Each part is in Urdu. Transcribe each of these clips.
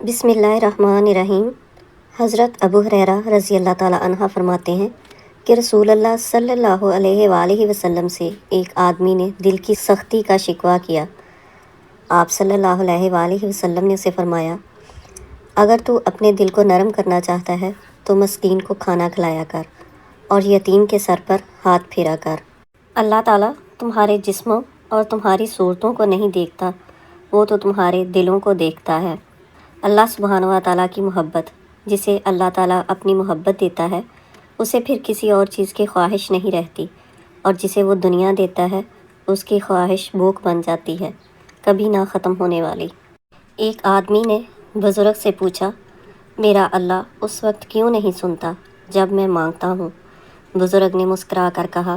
بسم اللہ الرحمن الرحیم۔ حضرت ابو ہریرہ رضی اللہ تعالیٰ عنہ فرماتے ہیں کہ رسول اللہ صلی اللہ علیہ وآلہ وسلم سے ایک آدمی نے دل کی سختی کا شکوہ کیا۔ آپ صلی اللہ علیہ وآلہ وسلم نے اسے فرمایا، اگر تو اپنے دل کو نرم کرنا چاہتا ہے تو مسکین کو کھانا کھلایا کر اور یتیم کے سر پر ہاتھ پھیرا کر۔ اللہ تعالیٰ تمہارے جسموں اور تمہاری صورتوں کو نہیں دیکھتا، وہ تو تمہارے دلوں کو دیکھتا ہے۔ اللہ سبحانہ و تعالیٰ کی محبت، جسے اللہ تعالیٰ اپنی محبت دیتا ہے اسے پھر کسی اور چیز کی خواہش نہیں رہتی، اور جسے وہ دنیا دیتا ہے اس کی خواہش بھوک بن جاتی ہے، کبھی نہ ختم ہونے والی۔ ایک آدمی نے بزرگ سے پوچھا، میرا اللہ اس وقت کیوں نہیں سنتا جب میں مانگتا ہوں؟ بزرگ نے مسکرا کر کہا،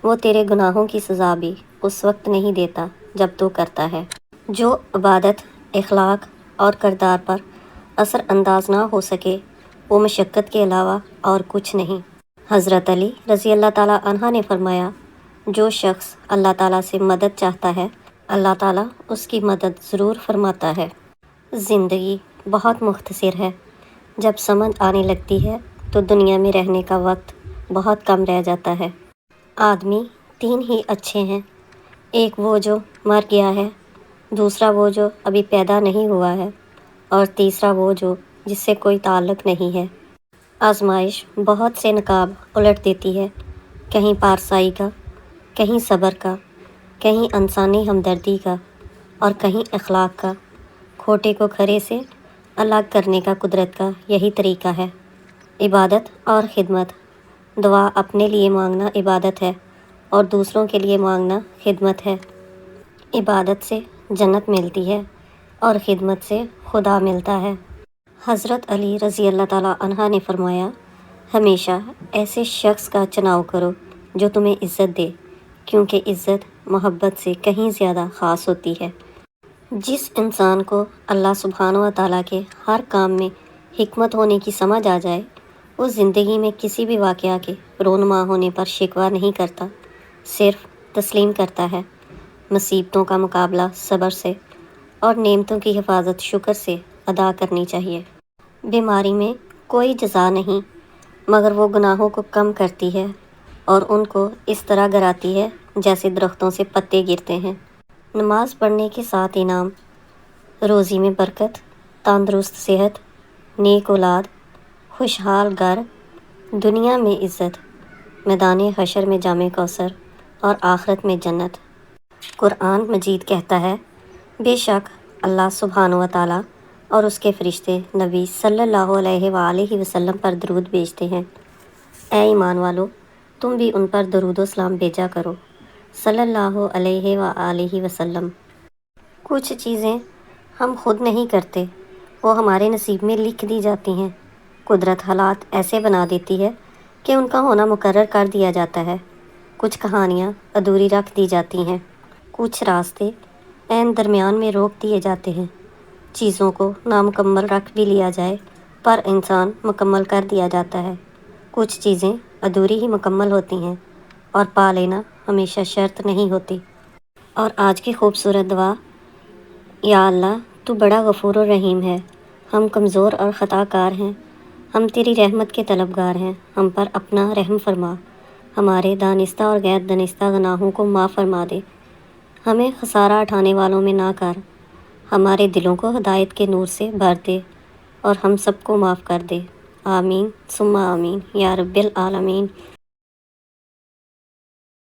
وہ تیرے گناہوں کی سزا بھی اس وقت نہیں دیتا جب تو کرتا ہے۔ جو عبادت، اخلاق اور کردار پر اثر انداز نہ ہو سکے وہ مشقت کے علاوہ اور کچھ نہیں۔ حضرت علی رضی اللہ تعالیٰ عنہ نے فرمایا، جو شخص اللہ تعالیٰ سے مدد چاہتا ہے اللہ تعالیٰ اس کی مدد ضرور فرماتا ہے۔ زندگی بہت مختصر ہے، جب سمجھ آنے لگتی ہے تو دنیا میں رہنے کا وقت بہت کم رہ جاتا ہے۔ آدمی تین ہی اچھے ہیں، ایک وہ جو مر گیا ہے، دوسرا وہ جو ابھی پیدا نہیں ہوا ہے، اور تیسرا وہ جو جس سے کوئی تعلق نہیں ہے۔ آزمائش بہت سے نقاب الٹ دیتی ہے، کہیں پارسائی کا، کہیں صبر کا، کہیں انسانی ہمدردی کا، اور کہیں اخلاق کا۔ کھوٹے کو کھرے سے الگ کرنے کا قدرت کا یہی طریقہ ہے۔ عبادت اور خدمت، دعا اپنے لیے مانگنا عبادت ہے اور دوسروں کے لیے مانگنا خدمت ہے۔ عبادت سے جنت ملتی ہے اور خدمت سے خدا ملتا ہے۔ حضرت علی رضی اللہ تعالیٰ عنہ نے فرمایا، ہمیشہ ایسے شخص کا چناؤ کرو جو تمہیں عزت دے، کیونکہ عزت محبت سے کہیں زیادہ خاص ہوتی ہے۔ جس انسان کو اللہ سبحانہ و تعالیٰ کے ہر کام میں حکمت ہونے کی سمجھ آ جائے، وہ زندگی میں کسی بھی واقعہ کے رونما ہونے پر شکوہ نہیں کرتا، صرف تسلیم کرتا ہے۔ مصیبتوں کا مقابلہ صبر سے اور نعمتوں کی حفاظت شکر سے ادا کرنی چاہیے۔ بیماری میں کوئی جزا نہیں، مگر وہ گناہوں کو کم کرتی ہے اور ان کو اس طرح گراتی ہے جیسے درختوں سے پتے گرتے ہیں۔ نماز پڑھنے کے 7 انعام: روزی میں برکت، تندرست صحت، نیک اولاد، خوشحال گھر، دنیا میں عزت، میدان حشر میں جام کوثر اور آخرت میں جنت۔ قرآن مجید کہتا ہے، بے شک اللہ سبحانہ و تعالیٰ اور اس کے فرشتے نبی صلی اللہ علیہ وآلہ وسلم پر درود بھیجتے ہیں۔ اے ایمان والو، تم بھی ان پر درود و سلام بھیجا کرو صلی اللہ علیہ وآلہ وسلم۔ کچھ چیزیں ہم خود نہیں کرتے، وہ ہمارے نصیب میں لکھ دی جاتی ہیں۔ قدرت حالات ایسے بنا دیتی ہے کہ ان کا ہونا مقرر کر دیا جاتا ہے۔ کچھ کہانیاں ادھوری رکھ دی جاتی ہیں، کچھ راستے عین درمیان میں روک دیے جاتے ہیں۔ چیزوں کو نامکمل رکھ بھی لیا جائے پر انسان مکمل کر دیا جاتا ہے۔ کچھ چیزیں ادھوری ہی مکمل ہوتی ہیں اور پا لینا ہمیشہ شرط نہیں ہوتی۔ اور آج کی خوبصورت دعا، یا اللہ تو بڑا غفور و رحیم ہے، ہم کمزور اور خطا کار ہیں، ہم تیری رحمت کے طلبگار ہیں، ہم پر اپنا رحم فرما، ہمارے دانستہ اور غیر دانستہ گناہوں کو معاف فرما دے، ہمیں خسارہ اٹھانے والوں میں نہ کر، ہمارے دلوں کو ہدایت کے نور سے بھر دے اور ہم سب کو معاف کر دے۔ آمین ثم آمین یا رب العالمین۔